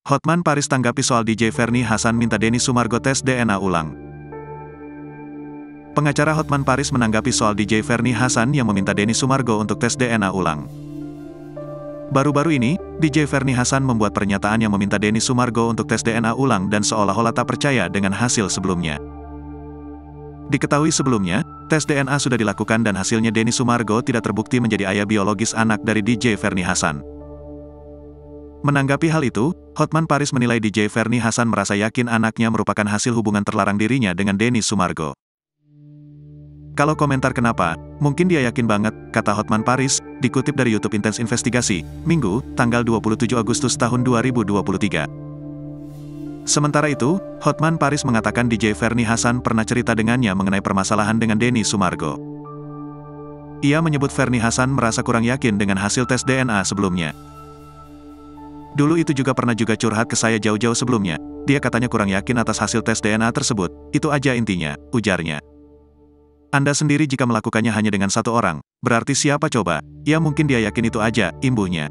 Hotman Paris tanggapi soal DJ Ferny Hassan minta Denny Sumargo tes DNA ulang. Pengacara Hotman Paris menanggapi soal DJ Ferny Hassan yang meminta Denny Sumargo untuk tes DNA ulang. Baru-baru ini, DJ Ferny Hassan membuat pernyataan yang meminta Denny Sumargo untuk tes DNA ulang dan seolah-olah tak percaya dengan hasil sebelumnya. Diketahui sebelumnya, tes DNA sudah dilakukan dan hasilnya Denny Sumargo tidak terbukti menjadi ayah biologis anak dari DJ Ferny Hassan. Menanggapi hal itu, Hotman Paris menilai DJ Ferny Hassan merasa yakin anaknya merupakan hasil hubungan terlarang dirinya dengan Denny Sumargo. Kalau komentar kenapa, mungkin dia yakin banget, kata Hotman Paris, dikutip dari YouTube Intense Investigasi, Minggu, tanggal 27 Agustus tahun 2023. Sementara itu, Hotman Paris mengatakan DJ Ferny Hassan pernah cerita dengannya mengenai permasalahan dengan Denny Sumargo. Ia menyebut Ferny Hassan merasa kurang yakin dengan hasil tes DNA sebelumnya. Dulu itu juga pernah curhat ke saya jauh-jauh sebelumnya, dia katanya kurang yakin atas hasil tes DNA tersebut, itu aja intinya, ujarnya. Anda sendiri jika melakukannya hanya dengan satu orang, berarti siapa coba? Ya mungkin dia yakin itu aja, imbuhnya.